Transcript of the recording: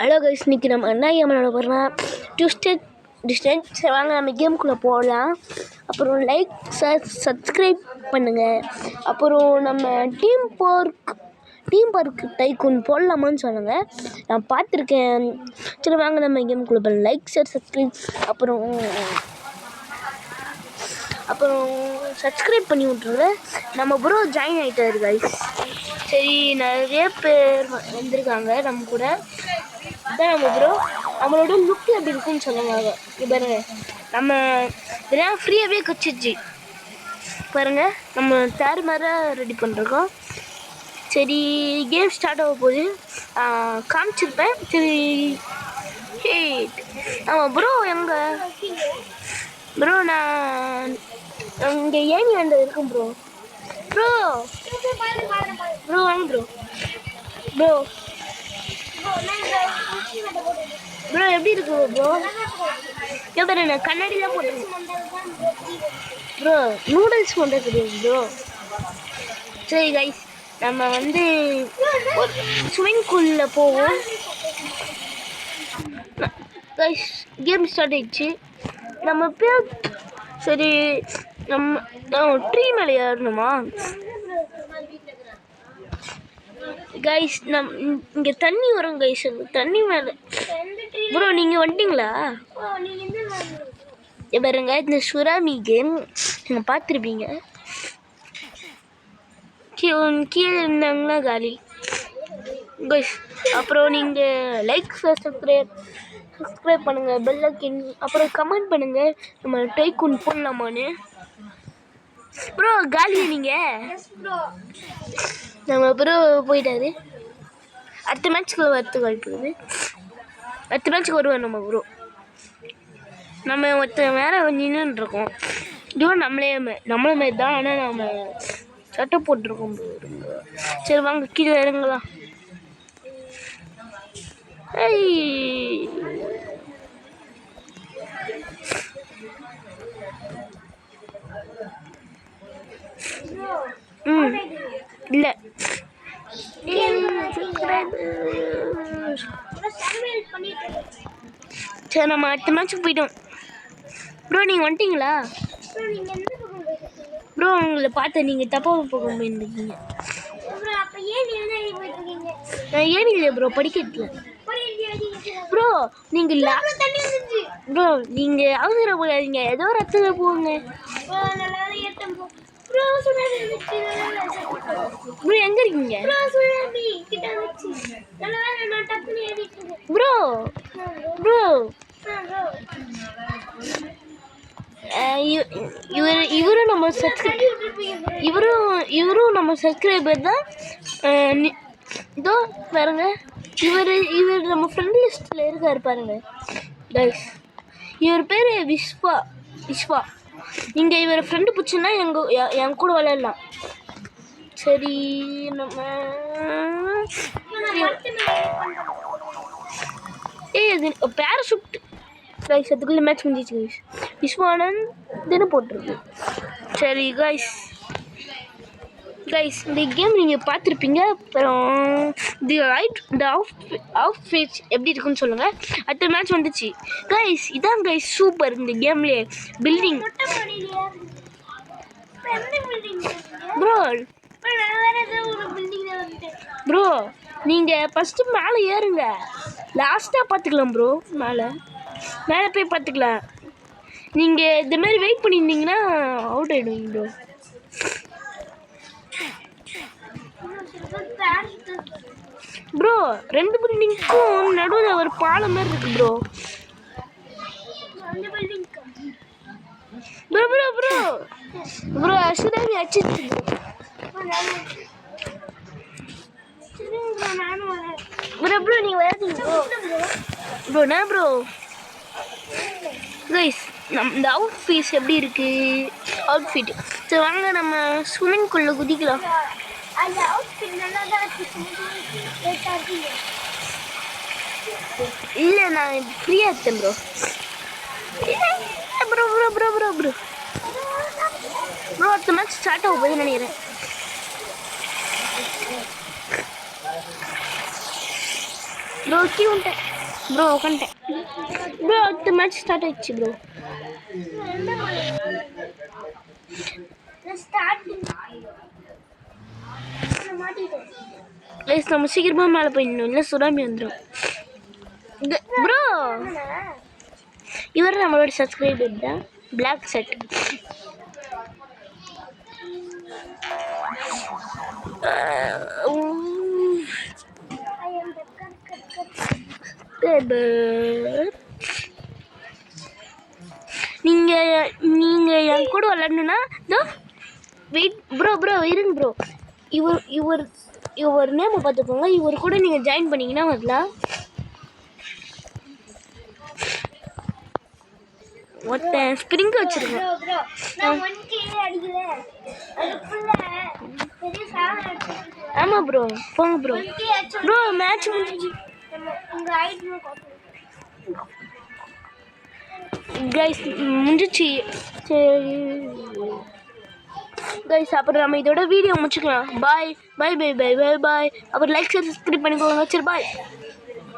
Hello guys, இன்னைக்கு நம்ம என்ன கேம் விளையாட போகிறோம்னா ட்விஸ்டட் டிஸ்டன்ஸ். வாங்க நம்ம கேமுக்குள்ளே போகலாம். அப்புறம் லைக் சப்ஸ்கிரைப் பண்ணுங்கள். அப்புறம் நம்ம டீம் பார்க் டைக்கூன் போடலாமான்னு சொல்லுங்கள். நான் பார்த்துருக்கேன். சரி வாங்க நம்ம கேமுக்குள்ளே போகலாம். லைக் சப்ஸ்கிரைப் அப்புறம் சப்ஸ்கிரைப் பண்ணி விட்ருங்க. நம்ம ப்ரோ ஜாயின் ஆகிட்டாரு கைஸ். சரி, நிறைய பேர் வந்திருக்காங்க நம்ம கூட. இதான் நம்ம ப்ரோ. நம்மளோட லுக் எப்படி இருக்குன்னு சொல்லுவாங்க. பாருங்க, நம்ம இதெல்லாம் ஃப்ரீயாகவே கச்சிச்சு பாருங்க. நம்ம தேர் மாதிரி ரெடி பண்ணிருக்கோம். சரி, கேம் ஸ்டார்ட் ஆக போகுது. காமிச்சிருப்பேன். சரி, ஆமாம் ப்ரோ. ப்ரோ நான் இங்கே ஏணி வேண்டது இருக்கும் ப்ரோ. வாங்க ப்ரோ. எப்படி இருக்கு ப்ரோ? எப்படி நான் கண்ணாடிலாம் போட்டுருக்கேன் ப்ரோ. நூடுல்ஸ் கொண்டு தெரியும் ப்ரோ. சரி கைஸ், நம்ம ஒரு ஸ்விம்மிங் பூலில் போவோம் கைஸ். கேம் ஸ்டார்ட் ஆயிடுச்சு. நம்ம பேர் சரி, நம்ம ட்ரீ மேலே ஏறணுமா கைஸ்? இங்கே தண்ணி வரும் கைஸ். தண்ணி மேலே ப்ரோ நீங்கள் வந்துட்டீங்களா? பாருங்க, இந்த சுறாமி கேம் நீங்கள் பார்த்துருப்பீங்க. கீழே இருந்தாங்கன்னா காலி கைஸ். அப்புறம் நீங்கள் லைக் சப்ஸ்கிரைப் பண்ணுங்கள், பெல் ஐக்கன், அப்புறம் கமெண்ட் பண்ணுங்கள். நம்ம டைக்கூன் போடலாமான்னு. ப்ரோ காலியா நீங்கள்? நம்ம ப்ரோ போயிட்டாரு. அடுத்த மேட்ச்சுக்கு வரத்துக்கு வாய்ப்பு இருக்குது. அடுத்த மேட்ச்சுக்கு வருவார் நம்ம ப்ரோ. நம்ம ஒருத்த மேலே நின்றுருக்கோம். இதுவும் நம்மளே மாரி தான், ஆனால் நம்ம சட்டை போட்டிருக்கோம் ப்ரோ. சரி வாங்க கீழே இறங்கலாம். இல்லை சரி, நம்ம அடுத்த மேட்ச்சுக்கு போயிட்டோம் ப்ரோ. நீங்கள் வந்துட்டீங்களா ப்ரோ? உங்களை பார்த்தேன், நீங்கள் தப்பாக போக போயிருந்தீங்க. நான் ஏன் இல்லை ப்ரோ, படிக்கட்டில் ப்ரோ. நீங்கள் ப்ரோ நீங்கள் அவசரப்படாதீங்க, ஏதோ ஒரு இடத்துல போங்க ப்ரோ. எங்க இருக்கீங்க ப்ரோ? இவரும் நம்ம சப்ஸ்கிரைபர் தான். இதோ பாருங்க, இவர் நம்ம ஃப்ரெண்ட் லிஸ்ட்டில் இருக்காரு பாருங்க கைஸ். இவர் பேர் விஸ்வா. நீங்கள் இவரை ஃப்ரெண்டு பிடிச்சுன்னா என் கூட விளையாடலாம். சரி, நம்ம இது பேராஷூட் கைஸ். அதுக்குள்ளே மேட்ச் முடிஞ்சிச்சு கைஸ். விஸ்வானந்த் தினம் போட்டிருக்கு. சரி கைஸ், இந்த கேம் நீங்கள் பார்த்துருப்பீங்க. அப்புறம் இந்த அவுட்ஃபிட் எப்படி இருக்குன்னு சொல்லுங்கள். அடுத்த மேட்ச் வந்துச்சு கைஸ். இதான் கைஸ் சூப்பர். இந்த கேம்லேயே பில்டிங் ப்ரோ நீங்கள் ஃபஸ்ட்டு மேலே ஏறுங்க, லாஸ்ட்டாக பார்த்துக்கலாம் ப்ரோ. மேலே போய் பார்த்துக்கலாம். நீங்கள் இந்த மாதிரி வெயிட் பண்ணியிருந்தீங்கன்னா அவுட் ஆகிடுவீங்க ப்ரோ. ப்ரோ 2 பில்டிங்க்கும் நடுவில் ஒரு பாலம் மாதிரி இருக்கு ப்ரோ. ப்ரோ சுனாமி அடிச்சிச்சு ப்ரோ. நீங்கள் வராதீங்க ப்ரோ. நான் ப்ரோ கைஸ், இந்த அவுட்ஃபிட் எப்படி இருக்கு? சரி வாங்க நம்ம ஸ்விம்மிங் பூல்ல குதிக்கலாம். இல்லை, நான் ஃப்ரீயாக இருக்கேன் ப்ரோ. ப்ரோ அடுத்த மேட்ச் ஸ்டார்ட் ஆக போகுதுன்னு நினைக்கிறேன். ப்ரோ கீ வந்துட்டேன் ப்ரோ உட்காந்துட்டேன் ப்ரோ அடுத்த மேட்ச் ஸ்டார்ட் ஆயிடுச்சு ப்ரோ ப்ளீஸ் நம்ம சீக்கிரமாக மேலே போயிடணும் இல்லை சுனாமி வந்துடும் ப்ரோ இவர் நம்மளோட சப்ஸ்கிரைபர் தான் பிளாக் செட் நீங்கள் என் கூட விளாடணுன்னா இதோ வெயிட் ப்ரோ இருங்க ப்ரோ இவர் நேமை பார்த்துக்கோங்க இவர் கூட நீங்கள் ஜாயின் பண்ணிங்கன்னா வரலாம் ஒருத்தன் ஸ்ப்ரிங் வச்சிருக்கேன் ஆமாம் ப்ரோ போங்க ப்ரோ மேட்ச் முடிஞ்சு கைஸ் முடிஞ்சிச்சு சரி கைஸ் அப்புறம் நம்ம இதோட வீடியோ முடிச்சுக்கலாம் பாய் பாய் பாய் பாய் பாய் பாய் அப்புறம் லைக் சப்ஸ்கிரைப் பண்ணிக்கோங்க சரி பாய்